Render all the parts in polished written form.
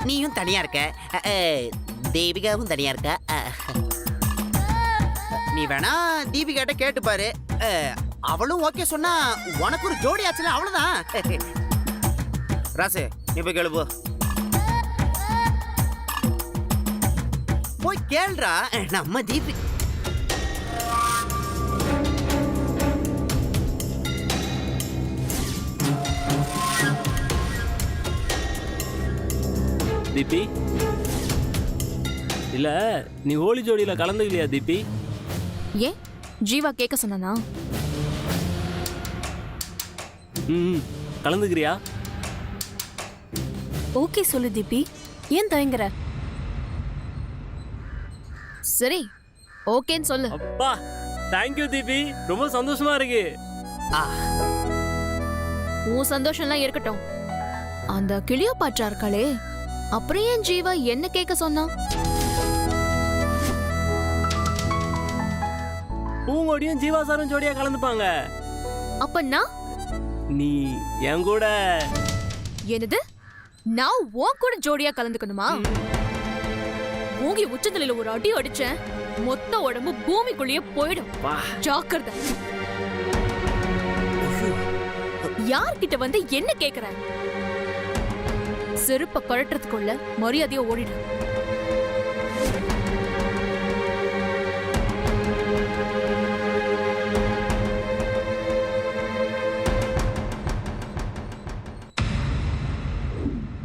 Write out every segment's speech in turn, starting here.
நீயும் தனியா இருக்க, தேவிகாவும் தனியா இருக்க. நீ வேணா தீபிகாட்ட கேட்டு பாரு. அவளும் ஓகே சொன்னா உனக்கு ஒரு ஜோடி ஆச்சுல, அவ்வளவுதான். ராசு நீ போய் கேளு போ. போய் கேள்றா நம்ம தீபி. தீபி இல்ல நீ ஹோலி ஜோடியில கலந்துக்கலையா தீபி? ஏன் ஜீவா கேட்க சொன்னானா? கலந்துக்கிறியா? ஓகே சொல்லு தீபி, ஏன் தயங்குற? சரி ஓகேன்னு சொல்லு. அப்பா தேங்க்யூ தீபி, ரொம்ப சந்தோஷமா இருக்கு. உன் சந்தோஷம்லாம் இருக்கட்டும், அந்த கிளியோபாட்ரா இருக்காளே, அப்புறம் ஏன் ஜீவா என்ன கேட்க சொன்னா? பூங்கோடியும் ஜீவா சாரும் ஜோடியா கலந்துப்பாங்க. அப்ப நான் நீ என் கூட. என்னது? நான் உன் கூட ஜோடியா கலந்துக்கணுமா? மூங்கி உச்சந்தலையில ஒரு அடி அடிச்சேன், மொத்த உடம்பு பூமிக்குள்ளேயே போயிடும். ஜாக்கிரதை. யார்கிட்ட வந்து என்ன கேக்குற? செருப்ப கழட்டுறதுக்குள்ள மரியாதையா ஓடிடு.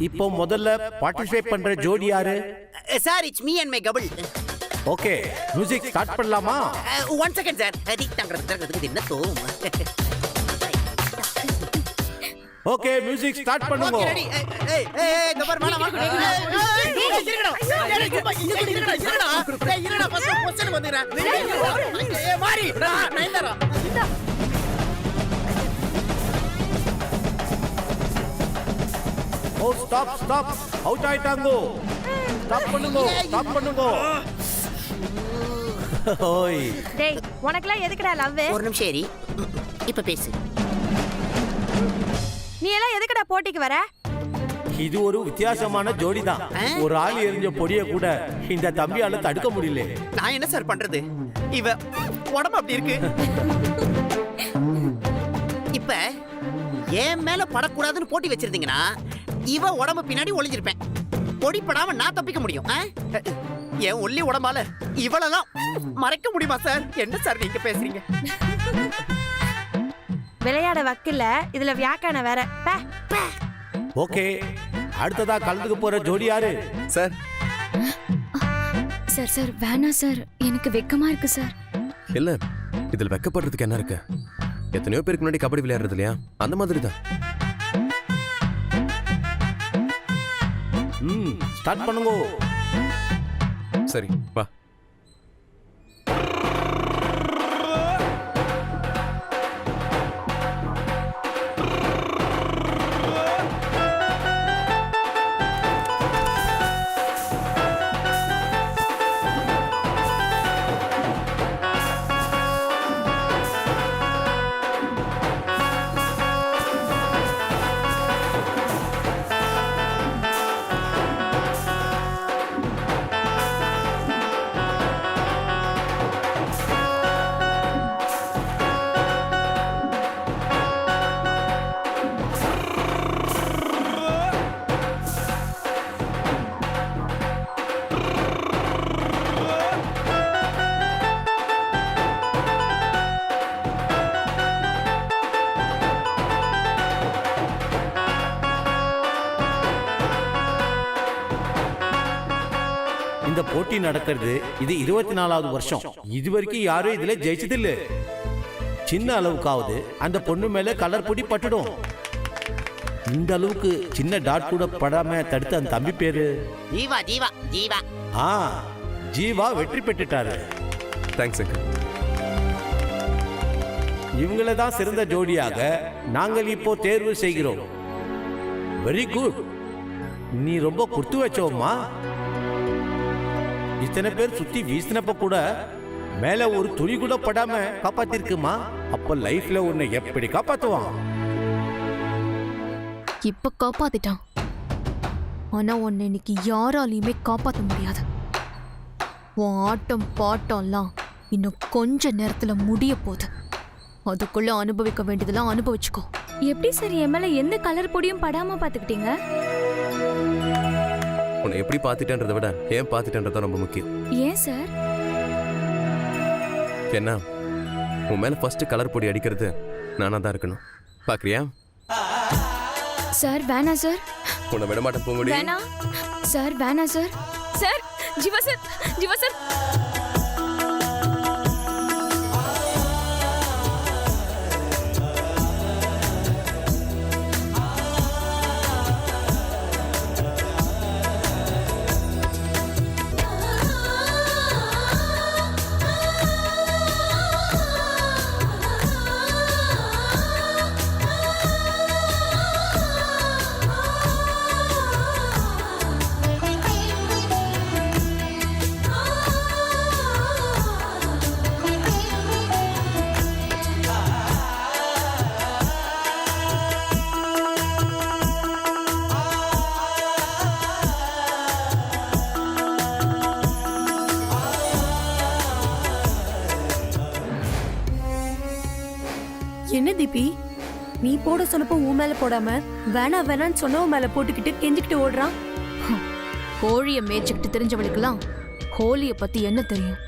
இப்போ முதல்ல பார்ட்டிசிபேட் பண்ற ஜோடி யாரு? Sir it's me and my கபிள். Okay music start பண்ணலாமா? 1 செகண்ட் சார். தீக்தாங்கிறதுக்கு என்ன தோம். ஓகே மியூசிக் ஸ்டார்ட் பண்ணுங்க. Okay ready. ஏய் ஏய் கபர் வாடா வாடா. ஏய் இருடா. ஏய் இருடா ஃபர்ஸ்ட் क्वेश्चन வந்துறேன். ஏய் மாரி நைந்தரா. ஓ ஸ்டாப் ஸ்டாப், அவுட் ஆயிட்டாங்கோ. ஸ்டாப் பண்ணுங்க. ஓய் டேய் உனக்குலாம் எதுக்குடா லவ்? ஒரு நிமிஷம் ஏறி இப்ப பேசு. நீ எல்லாம் எதுக்குடா போட்டிக்கு வர? இது ஒரு வித்தியாசமான ஜோடி தான். ஒரு ஆள் எரிஞ்ச பொடிய கூட இந்த தம்பியால தடுக்க முடியல. நான் என்ன சார் பண்றது? இவ உடம்பு அப்படி இருக்கு. இப்ப என் மேல படக்கூடாதுன்னு போட்டி வச்சிருந்தீங்கன்னா இவ உடம்பு பின்னாடி ஒளிஞ்சிருப்பேன். பொடி படாம நான் தப்பிக்க முடியும். என் ஒல்லி உடம்பால இவளெல்லாம் மறைக்க முடியுமா சார்? என்ன சார் நீங்க பேசுறீங்க? விளையாட வக்கில்ல, இதுல வியாக்கான வேற. ஓகே அடுத்ததா கலந்துக்க போற ஜோடி யாரு? சார் சார் சார் வேணாம் சார், எனக்கு வெக்கமா இருக்கு சார். இல்ல இதுல வெக்கப்படுறதுக்கு என்ன இருக்கு? எத்தனையோ பேருக்கு முன்னாடி கபடி விளையாடுறது இல்லையா, அந்த மாதிரி தான். ஸ்டார்ட் பண்ணுங்க. சரி வா. இந்த போட்டி நடக்கிறது இது 24வது வருஷம். இது வரைக்கும் யாரும் இதுல ஜெயிச்சது இல்ல. சின்ன அளவுக்காவது அந்த பொண்ணு மேல கலர் பொடி பட்டுடும். இந்த அளவுக்கு சின்ன டாட் கூட படாம தடுத்த அந்த தம்பி பேரு ஜீவா. ஜீவா ஜீவா ஜீவா வெற்றி பெற்றுட்டாரு. Thanks uncle. இவங்கள தான் சிறந்த ஜோடியாக நாங்கள் இப்போ தேர்வு செய்கிறோம். Very good. நீ ரொம்ப குடுத்து வச்சோம்மா. இத்தனை பேர் சுத்தி வீசினப்ப கூட மேல ஒரு துளி கூட படாம காப்பாத்திருக்குமா. அப்ப லைஃப்ல உன்னை எப்படி காப்பாத்துவான்? இப்ப காப்பாத்திட்டான். ஆனா உன்னை இன்னைக்கு யாராலையுமே காப்பாத்த முடியாது. உன் ஆட்டம் பாட்டம்லாம் இன்னும் கொஞ்ச நேரத்துல முடிய போகுது. அதுக்குள்ள அனுபவிக்க வேண்டியதெல்லாம் அனுபவிச்சுக்கோ. எப்படி சார் என் மேல எந்த கலர் பொடியும் படாம பாத்துக்கிட்டீங்க? உன்னை எப்படி பார்த்துட்டேன்றதை விட ஏன் பார்த்துட்டேன்றதான் ரொம்ப முக்கியம். ஏன் சார்? என்ன உன் மேல ஃபர்ஸ்ட் கலர் பொடி அடிக்கிறது நானா தான் இருக்கணும். பாக்குறியா? சார் வேணா சார். உன்னை விட மாட்டேன் பூங்கொடி. வேணா சார், வேணா sir. Sir Jeeva sir, Jeeva sir. என்ன தீபி, நீ போட சொன்னப்போ உன் மேல போடாம வேணா வேணான்னு சொன்னவன் மேல போட்டுக்கிட்டு கெஞ்சிக்கிட்டு ஓடுறான். கோழிய மேய்ச்சிக்கிட்டு தெரிஞ்சவளுக்கெல்லாம் ஹோலிய பத்தி என்ன தெரியும்?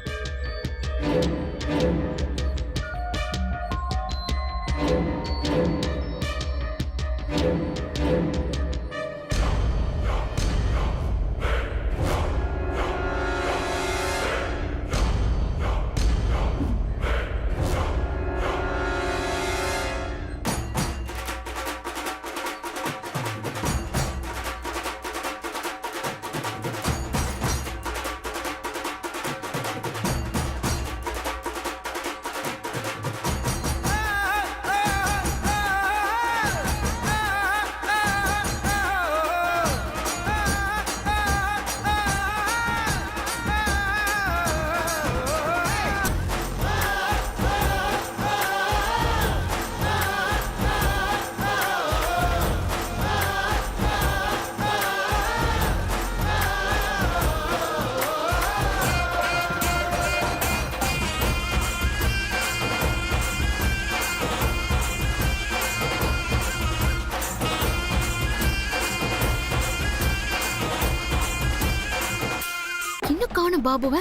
காணும் பாபுவ.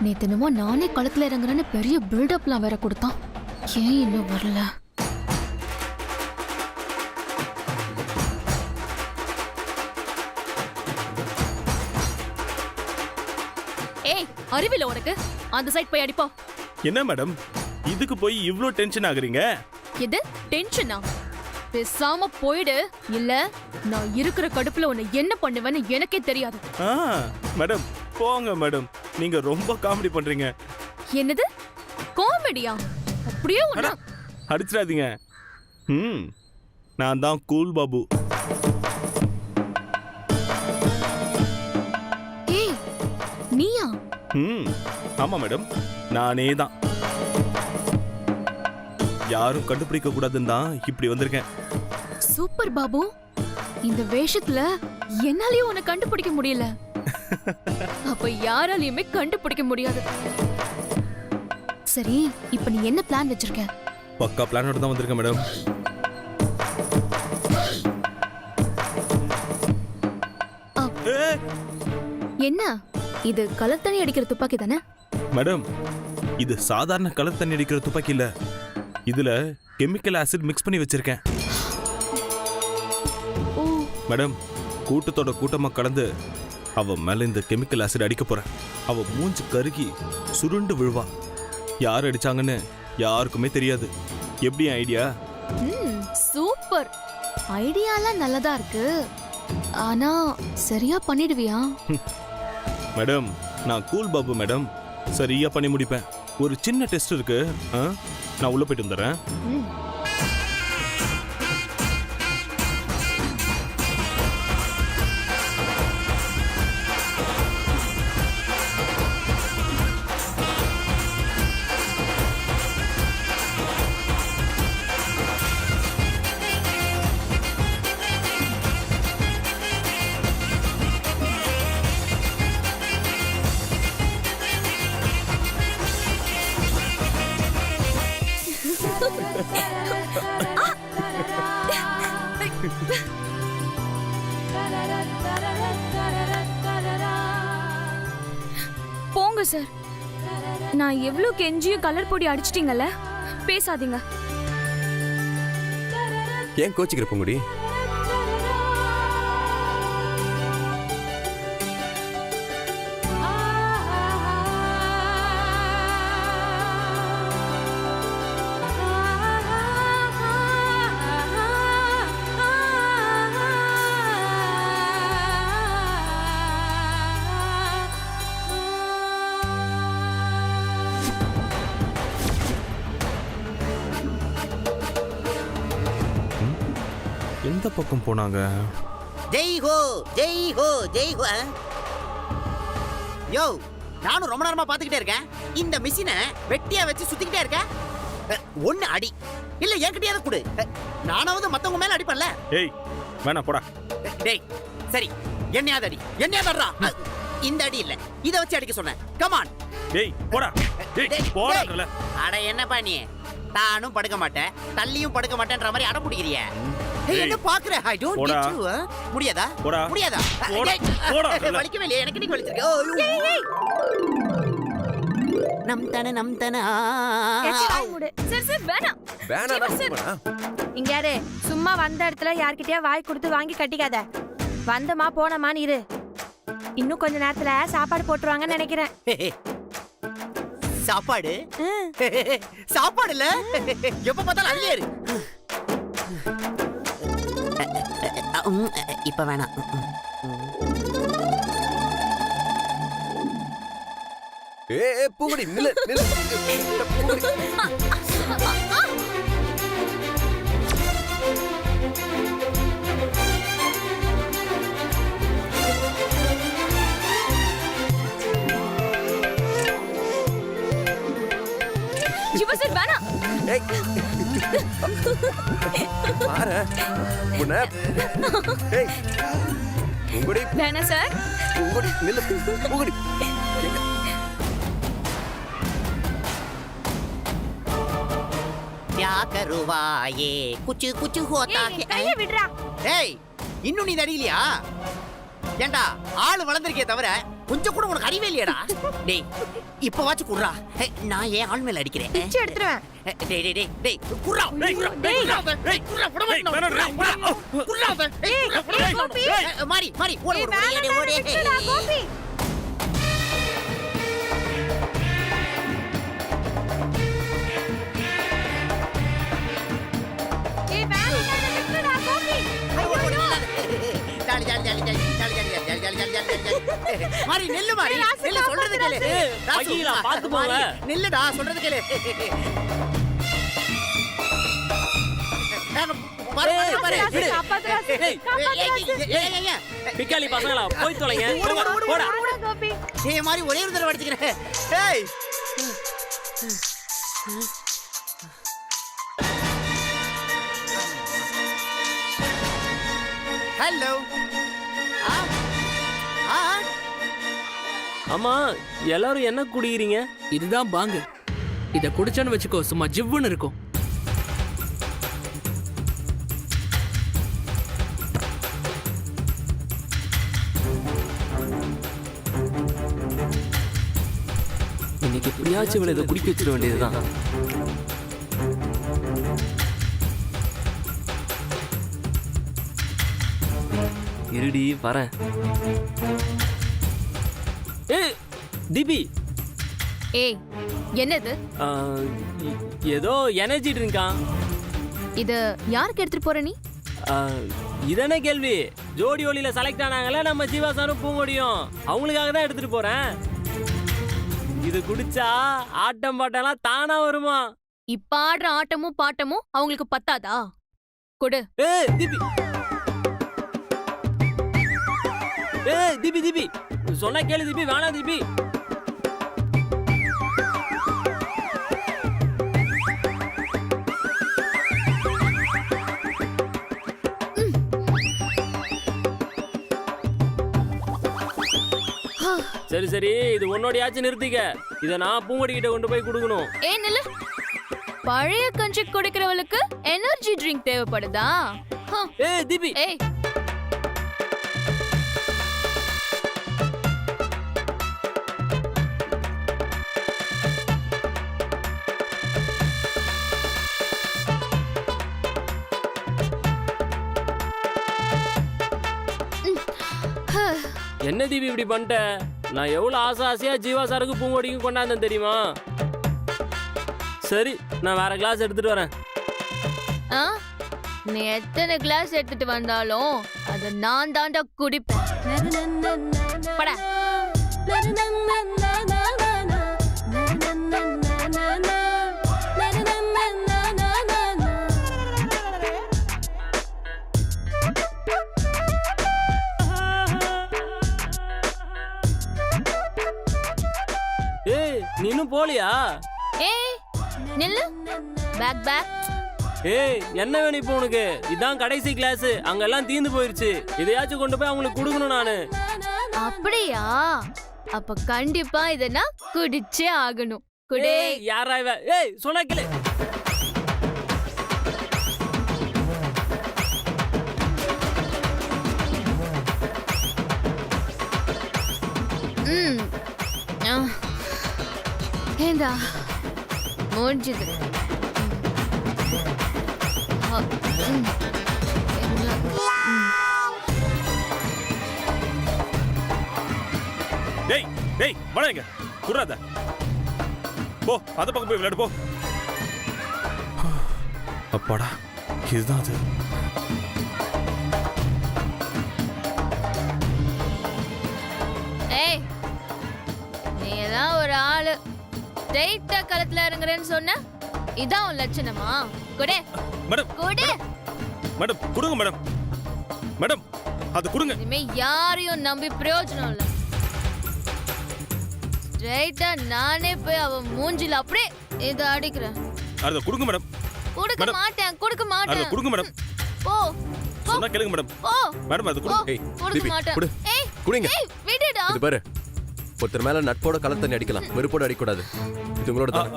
நேத்து என்னமோ நானே களத்துல இறங்குறேன்னு பெரிய பில்டப்லாம் வேற கொடுத்தான். ஏன் இன்னும் வரல? ஏய், அறிவில உனக்கு? அந்த சைட் போய் அடிப்போ. என்ன மேடம் இதுக்கு போய் இவ்ளோ டென்ஷன் ஆகுறீங்க? எது டென்ஷனா? பேசாம போயிடு, இல்ல நான் இருக்கிற கடுப்புல உன்னை என்ன பண்ணுவேன்னு எனக்கே தெரியாது. மேடம் போங்க மேடம், நீங்க ரொம்ப காமெடி பண்றீங்க. என்னது காமெடியா? அப்படியே ஒண்ணு அடிச்சிடாதீங்க. நான் தான் கூல் பாபு. ஏய் நீயா? ஆமா மேடம், நானே தான். யாரும் கண்டுபிடிக்க கூடாதுன்னு தான் இப்படி வந்திருக்கேன். சூப்பர் பாபு, இந்த வேஷத்துல என்னாலயும் உன்னை கண்டுபிடிக்க முடியல. அப்ப யாராலையுமே கண்டுபிடிக்க முடியாது. சரி, இப்ப நீ என்ன பிளான் வச்சிருக்க? பக்கா பிளானோட தான் வந்திருக்கேன் மேடம். என்ன இது? கலர் தண்ணி அடிக்கிற துப்பாக்கி தானே? மேடம் இது சாதாரண கலர் தண்ணி அடிக்கிற துப்பாக்கி இல்ல, இதுல கெமிக்கல் ஆசிட் மிக்ஸ் பண்ணி வச்சிருக்கேன். மேடம் கூட்டத்தோட கூட்டமா கலந்து அவ மேல இந்த கெமிக்கல் ஆசிட் அடிக்க போறேன். அவ மூஞ்சி கருகி சுருண்டு விழுவா. யார் அடிச்சாங்கன்னு யாருக்குமே தெரியாது. எப்படி ஐடியா? சூப்பர் ஐடியாலாம் நல்லதா இருக்கு. ஆனா சரியா பண்ணிடுவியா? மேடம் நான் கூல் பாபு மேடம், சரியா பண்ணி முடிப்பேன். ஒரு சின்ன டெஸ்ட் இருக்கு, நான் உள்ள போயிட்டு வந்துடுறேன். போங்க சார். நான் எவ்வளவு கெஞ்சியும் கலர் பொடி அடிச்சிட்டீங்கல்ல, பேசாதீங்க. ஏன் கோச்சிக்கிற பூங்குடி? எந்த பக்கம் போனாங்க? ஜெய் ஹோ ஜெய் ஹோ ஜெய் ஹோ. யோ, நானும் ரொம்ப நேரமா பாத்துக்கிட்டே இருக்கேன். இந்த மிஷினை வெட்டியா வச்சு சுத்திக்கிட்டே இருக்க. ஒண்ணு அடி இல்ல என்கிட்டயாவது கொடு. நானாவது மத்தவங்க மேல அடிப்பேன்ல. ஏய் வேணா போடா. டேய் சரி, என்னையாவது அடி, என்னையாவது அடிடா. இந்த அடி இல்ல, இத வச்சு அடிக்க சொன்னேன். கமான். ஏய் போடா. ஏய் போடாங்கல. அட என்னப்பா நீ, தானும் படுக்க மாட்டேன் தள்ளியும் படுக்க மாட்டேன்ற மாதிரி அடம் பிடிக்கிறிய. என்ன பாக்குற? ஐ டோன்ட் போடா. Get you. முடியாதா? போடா. முடியாதா? போடா. போடா. வலிக்கவே இல்லையா? எனக்கு நீ வலிச்சிருக்க. நம் தன சார் சார் வேணாம். வேணாடா சார். பூங்குடா. இங்க யாரு சும்மா வந்த இடத்துல யார்கிட்டயா வாய் கொடுத்து வாங்கி கட்டிக்காத. வந்தமா போனமான்னு இரு. இன்னும் கொஞ்ச நேரத்துல சாப்பாடு போட்டுருவாங்கன்னு நினைக்கிறேன். சாப்பாடு சாப்பாடு இல்ல, எப்ப பார்த்தாலும் அதுலயே இரு. இப்ப வேணாம். ஏய் பூங்குடி நில்லு நில்லு. பூங்குடி. ஜீவா சார் வேணாம். ஏய் பாரு உன்னை. ஏய் பூங்குடி வேணாம் சார். பூங்குடி நில்லு. பூங்குடி. क्या करूवा ये कुछ कुछ होता है. கைய விடுறா. ஏய், இன்னும் நீ அடிக்கலையா? ஏண்டா ஆளு வளர்ந்திருக்கே தவிர கொஞ்சம் கூட உனக்கு அறிவே இல்லையடா. டேய் இப்ப வாச்சு குடுறா. நான் ஏன் ஆள் மேல அடிக்கிறேன்? பிச்சை எடுத்துருவேன். டேய் டேய் டேய் டேய் குடுறா. டேய், டேய் டேய். குடுறா புட டேய், வேணாம்டா. குடுறா. டேய் கோபி. மாரி மாரி ஓடு ஓடு ஓடு. கோபி. மாரி நெல்லு மாரி நெல்லு சொல்றது கேளு. பகீரா, பாத்து போங்க. நெல்லுடா சொல்றது கேளு. பாரு பாரு பாரு. பிக்காலி பசங்களா போய் தொலைங்க. போடா. ஏய் மாரி ஒரே ஒரு தடவை அடிச்சுக்கிறேன். ஏய் ஹலோ. ஆமா, எல்லாரும் என்ன குடிக்கிறீங்க? இதுதான் பாங்கு. இத குடிச்சேன்னு வச்சுக்கோ, சும்மா ஜிவ்வுன்னு இருக்கும். இன்னைக்கு எப்படியாச்சும் இவளை இதை குடிக்க வச்சிட வேண்டியதுதான். இருடி வரேன். ஏய் தீபி. ஏய் என்னது? ஆ, ஏதோ எனர்ஜி ட்ரிங்கா. இது யாருக்கு எடுத்துட்டு போற நீ? இதென்ன கேள்வி? ஜோடி ஒளியில செலக்ட் ஆனாங்கல்ல நம்ம ஜீவா சாரும் பூங்கொடியும், அவங்களுக்காக தான் எடுத்துட்டு போறேன். இது குடிச்சா ஆட்டம் பாட்டம்லாம் தானா வருமா? இப்ப ஆடுற ஆட்டமும் பாட்டமும் அவங்களுக்கு பத்தாதா? கொடு. ஏய் தீபி. ஏய் தீபி தீபி சொன்னா கேளு தீபி. வேணாம் தீபி. சரி சரி, இது உன்னோடையாச்சும் நிறுத்திக்க. இதை நான் பூங்கொடி கிட்ட கொண்டு போய் கொடுக்கணும். ஏன் நில்லு. பழைய கஞ்சி குடிக்கிறவளுக்கு எனர்ஜி ட்ரிங்க் தேவைப்படுதா? ஏய் தீபி. ஏய் என்ன தீபி இப்படி பண்ணிட்ட? நான் எவ்வளவு ஆசையா ஜீவா சாருக்கு பூங்கொடிக்கும் கொண்டாந்தேன் தெரியுமா? சரி, நான் வேற கிளாஸ் எடுத்துட்டு வரேன். ஆ? நீ எத்தனை கிளாஸ் எடுத்துட்டு வந்தாலும் அதை நான் தாண்டா குடிப்பேன். பட. ஏய், நீ இன்னும் போலியா? ஏய் நில்லு. Back back. ஏய், என்ன வேணும் இப்போ உனக்கு? இதான் கடைசி கிளாஸ், அங்கெல்லாம் தீந்து போயிருச்சு. இதையாச்சும் கொண்டு போய் அவங்களுக்கு கொடுக்கணும் நானு. அப்படியா? அப்ப கண்டிப்பா இத நான் குடிச்சே ஆகணும். குடே. ஏய், யாரா இவ? ஏய், சொன்னா கேளு. ஏண்டா முடிஞ்சது. டேய் டேய் வளைங்க குறாத. போ அந்த பக்கம் போய் விளையாடு போ. அப்பாடா, இதுதான் அது. ஏய், நீதான் ஒரு ஆளு ஸ்ட்ரைட்டா களத்துல இறங்குறேன்னு சொன்ன. இதான் உன் லட்சணமா? குடே மேடம் குடே. மேடம் கொடுங்க மேடம். மேடம் அது கொடுங்க. இனிமே யாரையும் நம்பி பிரயோஜனம் இல்ல. ஸ்ட்ரைட்டா நானே போய் அவ மூஞ்சில அப்படியே இத அடிக்கிறேன். அத கொடுங்க மேடம். கொடுக்க மாட்டேன், கொடுக்க அத மாட்டேன். கொடுங்க மேடம். போ. சொன்னா கேளுங்க மேடம். போ. மேடம் அது கொடுங்க. ஏய் கொடுக்க தீபி மாட்டேன். குடு ஏய் குடிங்க. ஏய் விடுடா. இது பாரு, ஒருத்தர் மேல நட்போட கலர் தண்ணி அடிக்கலாம், வெறுப்போட அடிக்கூடாது. இது உங்களோட தான்.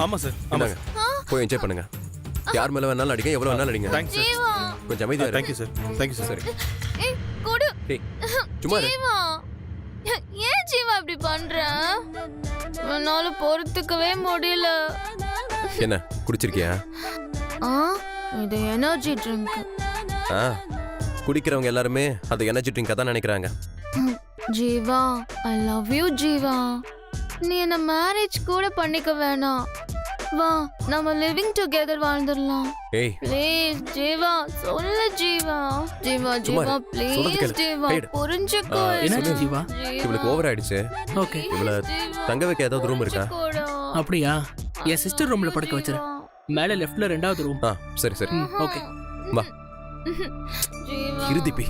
ஆமா சார். ஆமா இந்தாங்க, போய் என்ஜாய் பண்ணுங்க. யார் மேல வேணாலும் அடிங்க, எவ்வளவு வேணாலும் அடிங்க. Thanks sir. ஜீவா. கொஞ்சம் அமைதியா இரு. Thank you sir. Thank you sir. சரி. ஏய் குடு. டேய் சும்மா இரு. ஜீவா. ஏன் ஜீவா இப்படி பண்ற? என்னால பொறுத்துக்கவே முடியல. என்ன குடிச்சிருக்கியா? ஆ, இது எனர்ஜி ட்ரிங்க். ஆ, குடிக்கிறவங்க எல்லாருமே அது எனர்ஜி ட்ரிங்கா தான் நினைக்கிறாங்க. Jeeva, I love you Jeeva. நீ என்ன மேரேஜ் கூட பண்ணிக்க வேணாம். வா, நம்ம லிவிங் டுகெதர் வாழ்ந்துடலாம். ஏய் ப்ளீஸ் ஜீவா, சொல்லு ஜீவா. ஜீவா சும்மா ஜீவா இரு. ப்ளீஸ் சொல்றது கேளு. ஜீவா, கைடு. புரிஞ்சுக்கோ. என்னாச்சு ஜீவா? இவளுக்கு ஓவர் ஆயிடுச்சு. ஓகே. இவள தங்க வைக்க ஏதாவது ரூம் இருக்கா? அப்படியா? என் சிஸ்டர் ரூம்ல படுக்க வச்சிரு. மேல லெஃப்ட்ல 2வது ரூம். ஆ சரி சரி. ஓகே. வா. ஜீவா. இருதிப்பி.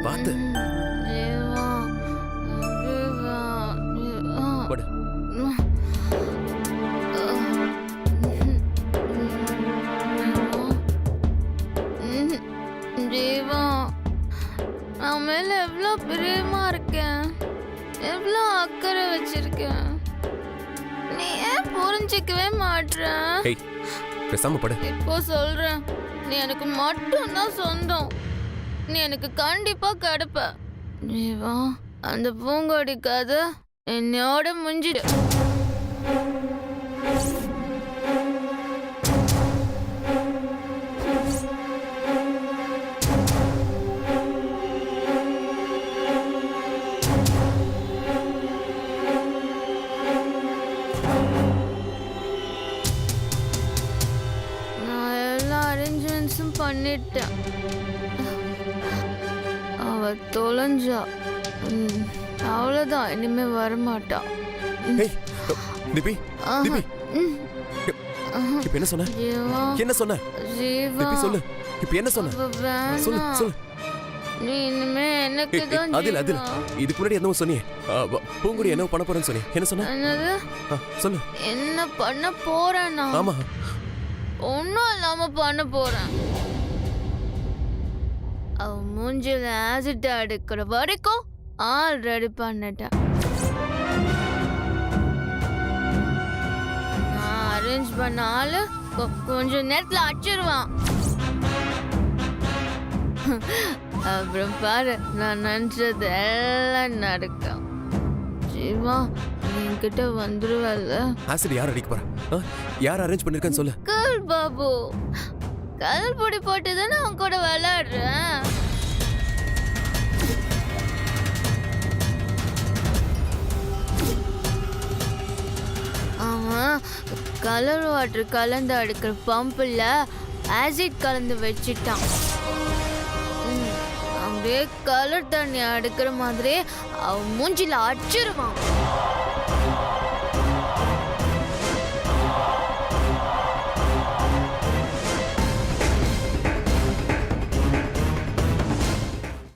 பாத்து ஜீவா. ஜீவா. ஜீவா. படு. ஜீவா, நான் மேல எவ்வளோ பிரியமா இருக்கேன், எவ்வளோ அக்கறை வச்சிருக்கேன். நீ ஏன் புரிஞ்சிக்கவே மாட்ற? ஏய் பேசாம படு. இப்போ சொல்றேன், நீ எனக்கு மட்டும்தான் சொந்தம். நீ எனக்கு கண்டிப்பா கிடைப்ப. ஜீவா, அந்த பூங்கொடி கதை என்னோட முடிஞ்சிடு. நான் எல்லா அரேஞ்ச்மெண்ட்ஸும் பண்ணிட்டேன். அவ தொலைஞ்சா. அவ்வளவுதான், இனிமே வரமாட்டா. ஏய் திபி திபி இப்ப என்ன சொன்ன? ஜீவா. என்ன சொன்ன? ஜீவா. திபி சொல்லு. இப்ப என்ன சொன்ன? அவ வேணாம். சொல்லு சொல்லு. நீ இனிமே எனக்கு தான் அதில் அதில் இதுக்கு முன்னாடி என்னவோ சொன்னியே, பூங்குடி என்ன பண்ண போறேன்னு சொன்னி, என்ன சொன்ன? என்னது? சொல்லு. என்ன பண்ண போறேன்னா? ஆமா, ஒன்னும் இல்லாம பண்ண போறேன். அவ மூஞ்சில ஆசிட் அடிக்கிற வரைக்கும் ஆல்ரெடி பண்ணிட்டேன். நான் அரேஞ்ச் பண்ண ஆளு கொஞ்ச நேரத்துல அடிச்சிருவான். அப்புறம் பாரு, நான் நினைச்சது எல்லாம் நடக்கும். ஜீவா, நீ என்கிட்ட வந்துருவல்ல? ஆசிட் யார் அடிக்க போறா? யார் அரேஞ்ச் பண்ணிருக்கேன்னு சொல்லு. கல் பாபு, கலர் பொடி போட்டு தானே அவன் கூட விளையாடுறேன். அவன் கலர் வாட்டர் கலந்து அடுக்கிற பம்பில் ஆசிட் கலந்து வச்சிட்டான். அப்படியே கலர் தண்ணி அடுக்கிற மாதிரி அவன் மூஞ்சில அடிச்சிருவான்.